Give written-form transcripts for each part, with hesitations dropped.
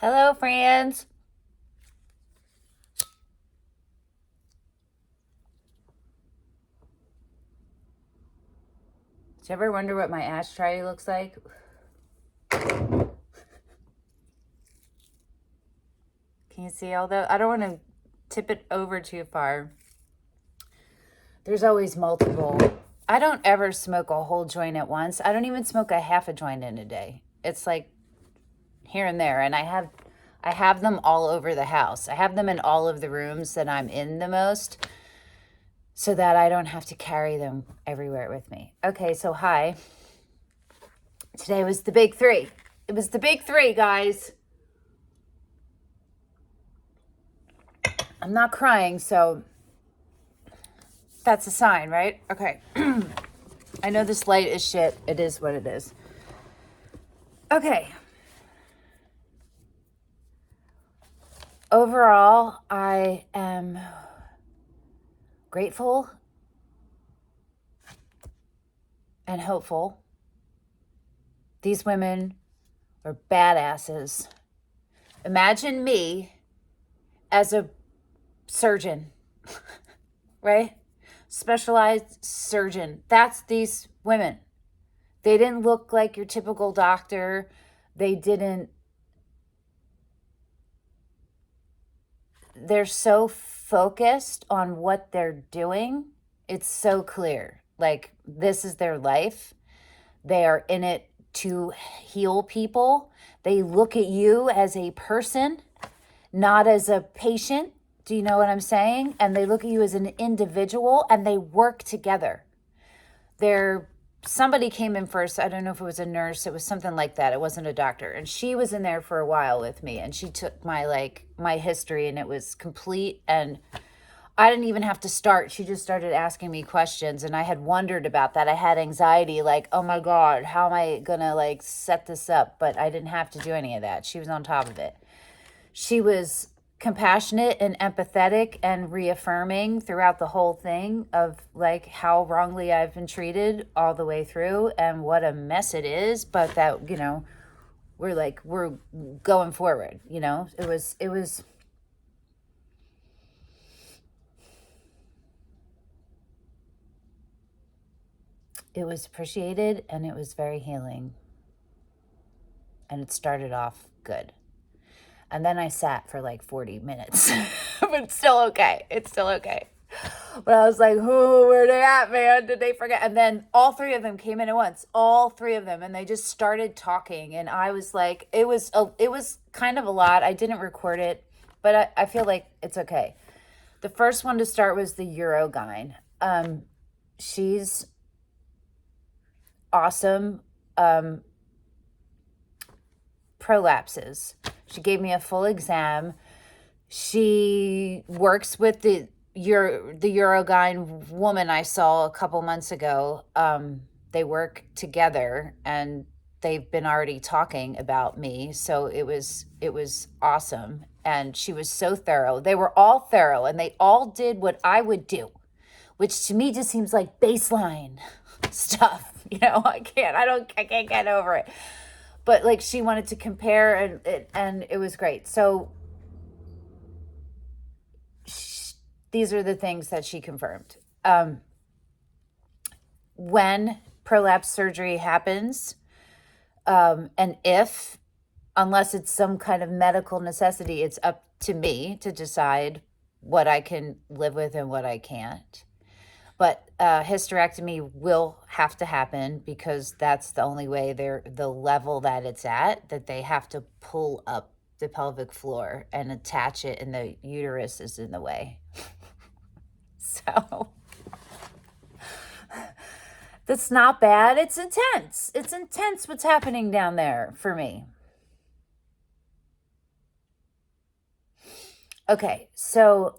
Hello, friends. Did you ever wonder what my ashtray looks like? Can you see all the... I don't want to tip it over too far. There's always multiple. I don't ever smoke a whole joint at once. I don't even smoke a half a joint in a day. It's like here and there. And I have them all over the house. I have them in all of the rooms that I'm in the most, so that I don't have to carry them everywhere with me. Okay, so hi. Today was the big three. It was the big three, guys. I'm not crying, so that's a sign, right? Okay. I know this light is shit. It is what it is. Okay. Overall, I am grateful and hopeful. These women are badasses. Imagine me as a surgeon, right? Specialized surgeon. That's these women. They didn't look like your typical doctor. They're so focused on what they're doing. It's so clear. Like, this is their life. They are in it to heal people. They look at you as a person, not as a patient. Do you know what I'm saying? And they look at you as an individual, and they work together. Somebody came in first. I don't know if it was a nurse. It was something like that. It wasn't a doctor. And she was in there for a while with me, and she took my history, and it was complete. And I didn't even have to start. She just started asking me questions, and I had wondered about that. I had anxiety, like, oh my God, how am I gonna set this up? But I didn't have to do any of that. She was on top of it. She was compassionate and empathetic and reaffirming throughout the whole thing of how wrongly I've been treated all the way through and what a mess it is, but that, we're going forward. It was appreciated, and it was very healing, and it started off good. And then I sat for 40 minutes, but it's still okay. It's still okay. But I was like, who, where they at, man? Did they forget? And then all three of them came in at once, all three of them. And they just started talking. And I was like, it was kind of a lot. I didn't record it, but I feel like it's okay. The first one to start was the UroGyn. She's awesome. Prolapses. She gave me a full exam. She works with the UroGyn woman I saw a couple months ago. They work together, and they've been already talking about me. So it was awesome. And she was so thorough. They were all thorough, and they all did what I would do, which to me just seems like baseline stuff. I can't get over it. But she wanted to compare, and it was great. So these are the things that she confirmed. When prolapse surgery happens, and unless it's some kind of medical necessity, it's up to me to decide what I can live with and what I can't. But hysterectomy will have to happen, because that's the only way the level that it's at, that they have to pull up the pelvic floor and attach it, and the uterus is in the way. So that's not bad. It's intense. It's intense what's happening down there for me. Okay, so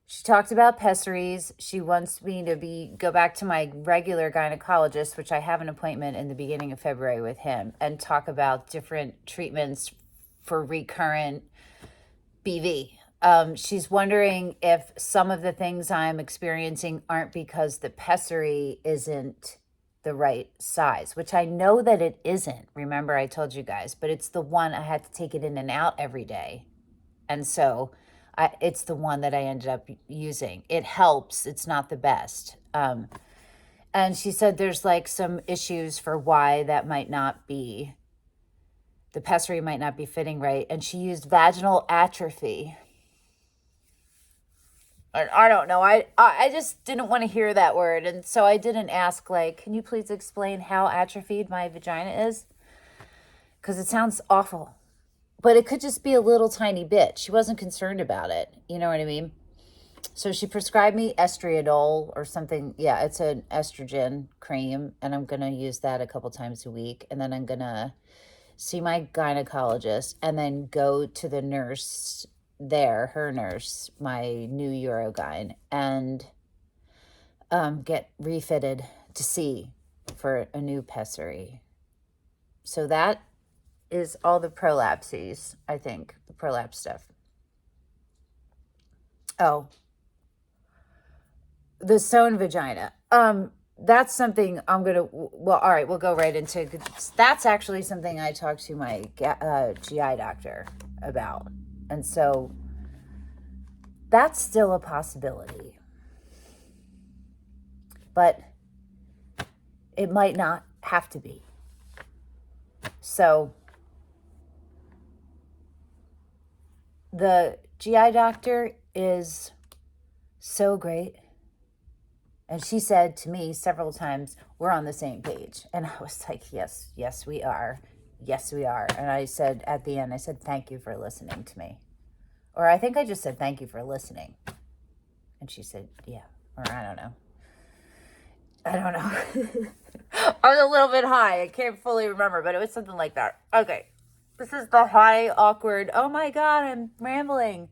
she talked about pessaries. She wants me to go back to my regular gynecologist, which I have an appointment in the beginning of February with him, and talk about different treatments for recurrent BV. She's wondering if some of the things I'm experiencing aren't because the pessary isn't the right size, which I know that it isn't. Remember, I told you guys, but it's the one I had to take it in and out every day. And so it's the one that I ended up using. It helps. It's not the best. And she said there's like some issues for why that might not be, the pessary might not be fitting right. And she used vaginal atrophy. I don't know. I just didn't want to hear that word. And so I didn't ask, like, can you please explain how atrophied my vagina is? Because it sounds awful. But it could just be a little tiny bit. She wasn't concerned about it. You know what I mean? So she prescribed me estriadol or something. Yeah, it's an estrogen cream. And I'm going to use that a couple times a week. And then I'm going to see my gynecologist and then go to the nurse there, her nurse, my new UroGyn, and get refitted to see for a new pessary. So that is all the prolapses, I think, the prolapse stuff. Oh, the sewn vagina. That's something I'm going to, well, all right, we'll go right into, that's actually something I talked to my GI doctor about. And so that's still a possibility. But it might not have to be. So the GI doctor is so great. And she said to me several times, we're on the same page. And I was like, yes, we are. Yes, we are. And I said, at the end, I said, thank you for listening to me. Or I think I just said, thank you for listening. And she said, yeah. Or I don't know. I was a little bit high. I can't fully remember, but it was something like that. Okay. This is the high, awkward, oh my God, I'm rambling.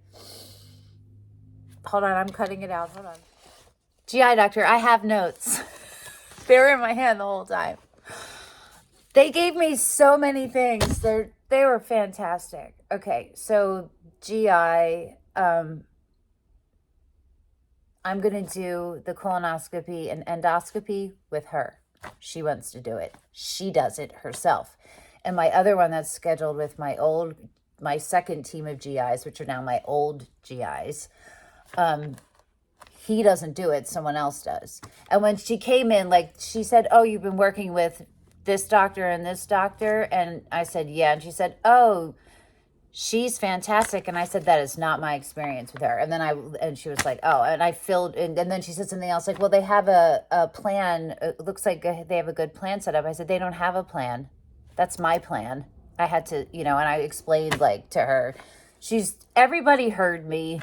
Hold on, I'm cutting it out. Hold on. GI doctor, I have notes. They were in my hand the whole time. They gave me so many things. They were fantastic. Okay, so GI, I'm going to do the colonoscopy and endoscopy with her. She wants to do it. She does it herself. And my other one that's scheduled with my second team of GIs, which are now my old GIs, he doesn't do it. Someone else does. And when she came in, like she said, oh, you've been working with this doctor and this doctor. And I said, yeah. And she said, oh, she's fantastic. And I said, that is not my experience with her. And then she was like, oh, and I filled in. And then she said something else like, well, they have a plan. It looks like they have a good plan set up. I said, they don't have a plan. That's my plan. I had to, and I explained like to her, everybody heard me.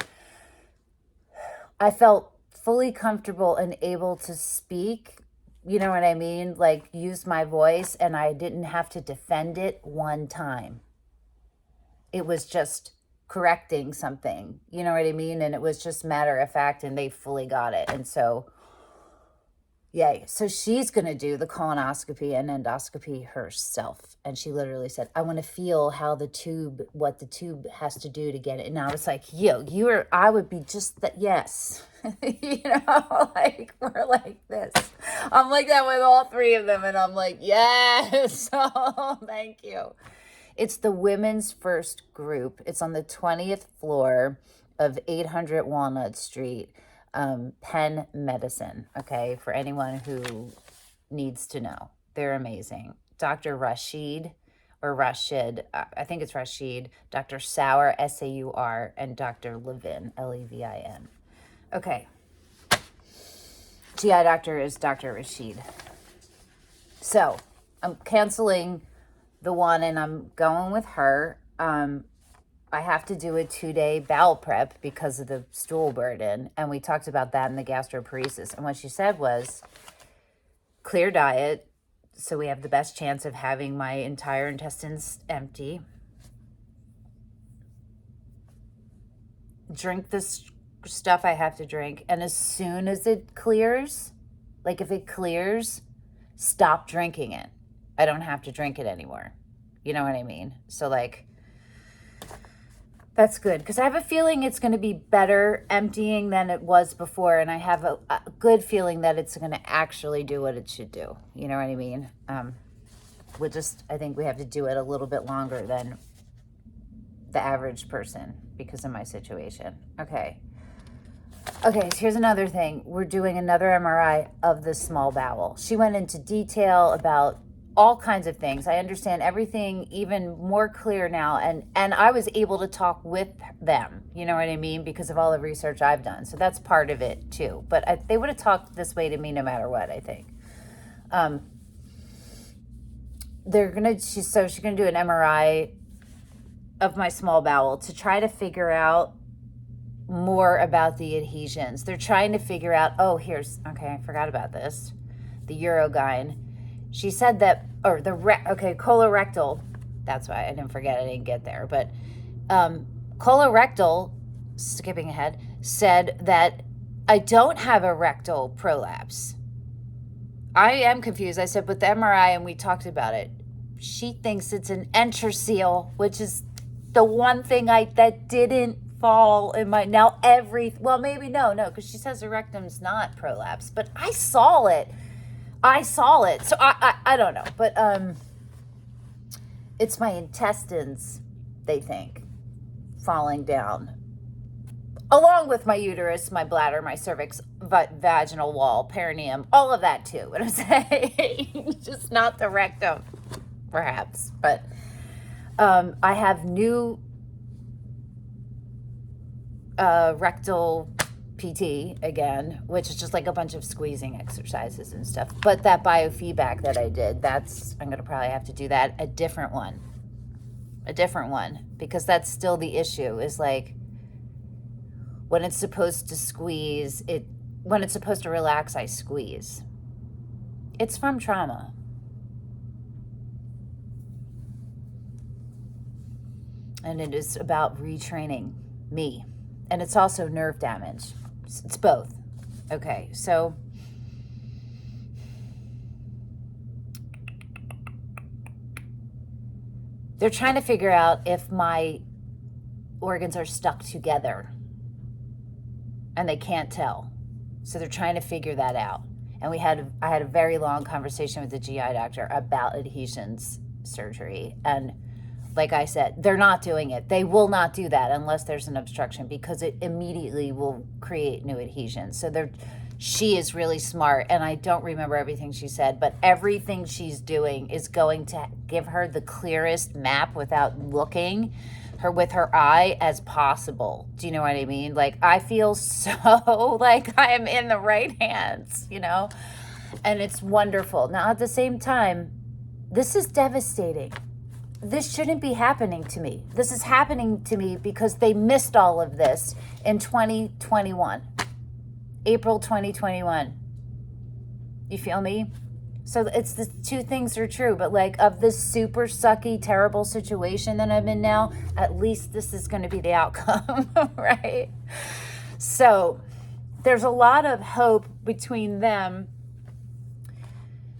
I felt fully comfortable and able to speak, you know what I mean? Like use my voice, and I didn't have to defend it one time. It was just correcting something, you know what I mean? And it was just matter of fact, and they fully got it. And so, yay. So she's going to do the colonoscopy and endoscopy herself. And she literally said, I want to feel what the tube has to do to get it. And I was like, I would be just that. Yes. Like we're like this. I'm like that with all three of them. And I'm like, yes. Oh, thank you. It's the women's first group. It's on the 20th floor of 800 Walnut Street. Penn Medicine, okay, for anyone who needs to know. They're amazing. Dr. Rashid, I think it's Rashid, Dr. Sauer, S-A-U-R, and Dr. Levin, L-E-V-I-N. Okay. GI doctor is Dr. Rashid. So, I'm canceling the one and I'm going with her. I have to do a 2-day bowel prep because of the stool burden. And we talked about that in the gastroparesis. And what she said was clear diet. So we have the best chance of having my entire intestines empty. Drink this stuff I have to drink. And as soon as it clears, like if it clears, stop drinking it. I don't have to drink it anymore. You know what I mean? So like, That's good, because I have a feeling it's going to be better emptying than it was before, and I have a good feeling that it's going to actually do what it should do. You know what I mean? I think we have to do it a little bit longer than the average person because of my situation. Okay, so here's another thing. We're doing another MRI of the small bowel. She went into detail about all kinds of things. I understand everything even more clear now, and I was able to talk with them, you know what I mean, because of all the research I've done. So that's part of it too. But they would have talked this way to me no matter what, I think. She's gonna do an MRI of my small bowel to try to figure out more about the adhesions. They're trying to figure out, I forgot about this, the UroGyn. She said that, colorectal, that's why I didn't forget, I didn't get there, but colorectal, skipping ahead, said that I don't have a rectal prolapse. I am confused. I said, but the MRI, and we talked about it, she thinks it's an enteroceal, which is the one thing that didn't fall in my, maybe no, because she says the rectum's not prolapse, but I saw it. So I don't know, but it's my intestines, they think, falling down, along with my uterus, my bladder, my cervix, vaginal wall, perineum, all of that too. What I'm saying, just not the rectum, perhaps. But I have new rectal PT again, which is just like a bunch of squeezing exercises and stuff. But that biofeedback that I did, I'm going to probably have to do that, a different one, because that's still the issue, is like when it's supposed to squeeze, when it's supposed to relax, I squeeze. It's from trauma. And it is about retraining me. And it's also nerve damage. It's both. Okay, so they're trying to figure out if my organs are stuck together, and they can't tell. So they're trying to figure that out. And I had a very long conversation with the GI doctor about adhesions surgery. And like I said, they're not doing it. They will not do that unless there's an obstruction, because it immediately will create new adhesions. So she is really smart, and I don't remember everything she said, but everything she's doing is going to give her the clearest map without looking with her eye as possible. Do you know what I mean? Like, I feel so like I am in the right hands, and it's wonderful. Now, at the same time, this is devastating. This shouldn't be happening to me. This is happening to me because they missed all of this in 2021, April 2021. You feel me? So it's the two things are true, but like, of this super sucky, terrible situation that I'm in now, at least this is going to be the outcome, right? So there's a lot of hope between them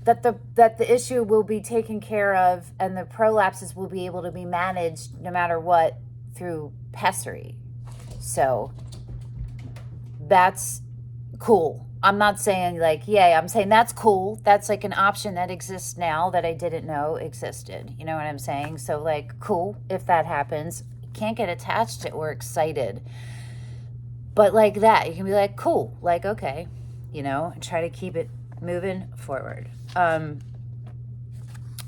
that the issue will be taken care of, and the prolapses will be able to be managed no matter what through pessary. So that's cool. I'm not saying like, yay, I'm saying that's cool. That's like an option that exists now that I didn't know existed. You know what I'm saying? So like, cool, if that happens. You can't get attached to it or excited. But like that, you can be like, cool, like, okay, and try to keep it moving forward.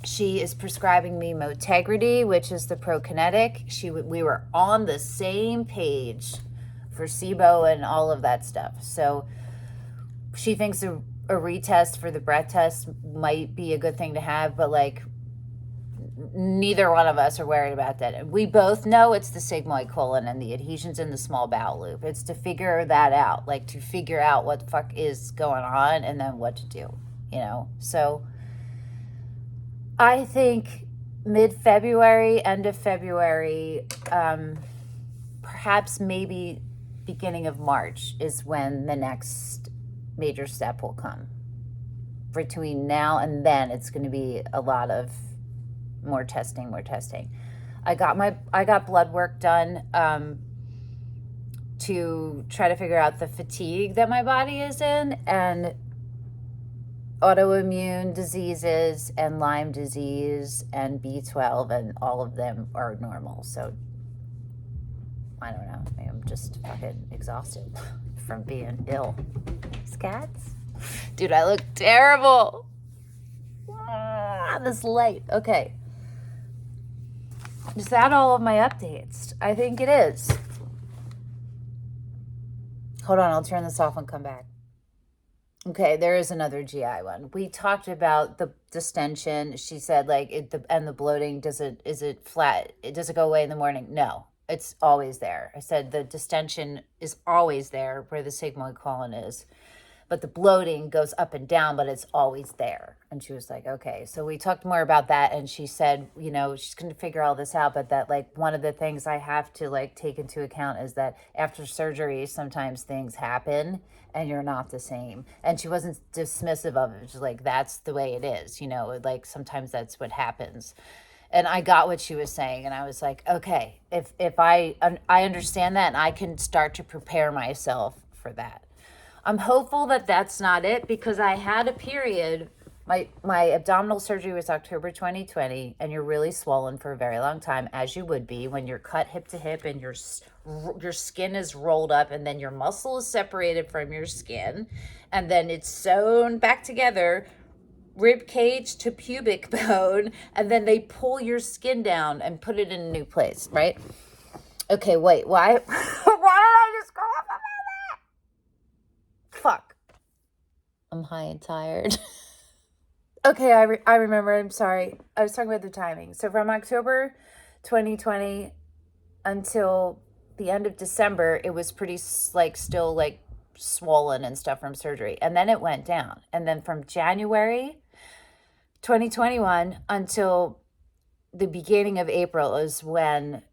She is prescribing me Motegrity, which is the prokinetic. We were on the same page for SIBO and all of that stuff. So she thinks a retest for the breath test might be a good thing to have, but like, neither one of us are worried about that. We both know it's the sigmoid colon and the adhesions in the small bowel loop. It's to figure that out, like to figure out what the fuck is going on and then what to do, So I think mid-February, end of February, perhaps maybe beginning of March is when the next major step will come. Between now and then, it's going to be a lot of more testing. I got blood work done to try to figure out the fatigue that my body is in, and autoimmune diseases and Lyme disease and B12, and all of them are normal. So I don't know. I'm just fucking exhausted from being ill. These cats. Dude, I look terrible. This light. Okay. Is that all of my updates? I think it is. Hold on, I'll turn this off and come back. Okay, there is another GI one. We talked about the distension. She said, like, and the bloating. Is it flat? Does it go away in the morning? No, it's always there. I said the distension is always there where the sigmoid colon is, but the bloating goes up and down, but it's always there. And she was like, okay. So we talked more about that, and she said, she's going to figure all this out, but that, like, one of the things I have to, like, take into account is that after surgery, sometimes things happen and you're not the same. And she wasn't dismissive of it. She's like, that's the way it is, like, sometimes that's what happens. And I got what she was saying, and I was like, okay, if I understand that, and I can start to prepare myself for that. I'm hopeful that that's not it, because I had a period. My abdominal surgery was October 2020, and you're really swollen for a very long time, as you would be when you're cut hip to hip and your skin is rolled up, and then your muscle is separated from your skin, and then it's sewn back together, rib cage to pubic bone, and then they pull your skin down and put it in a new place, right? Okay, wait, why? Why did I just go off on that? Fuck. I'm high and tired. Okay, I remember. I'm sorry. I was talking about the timing. So from October 2020 until the end of December, it was pretty, like, still, like, swollen and stuff from surgery. And then it went down. And then from January 2021 until the beginning of April is when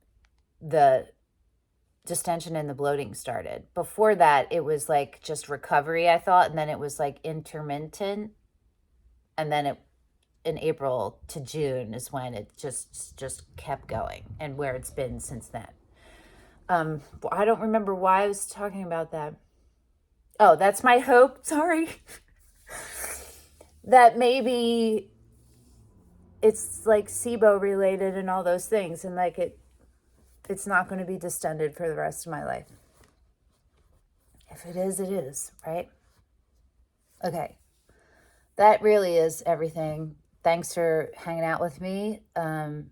the distension and the bloating started. Before that, it was like just recovery, I thought, and then it was like intermittent, and then in April to June is when it just kept going, and where it's been since then. I don't remember why I was talking about that. Oh, that's my hope. Sorry. That maybe it's like SIBO related and all those things, and like it's not going to be distended for the rest of my life. If it is, it is, right? Okay. That really is everything. Thanks for hanging out with me. And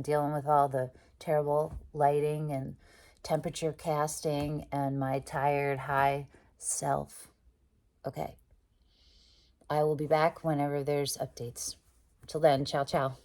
dealing with all the terrible lighting and temperature casting and my tired, high self. Okay. I will be back whenever there's updates. Till then, ciao, ciao.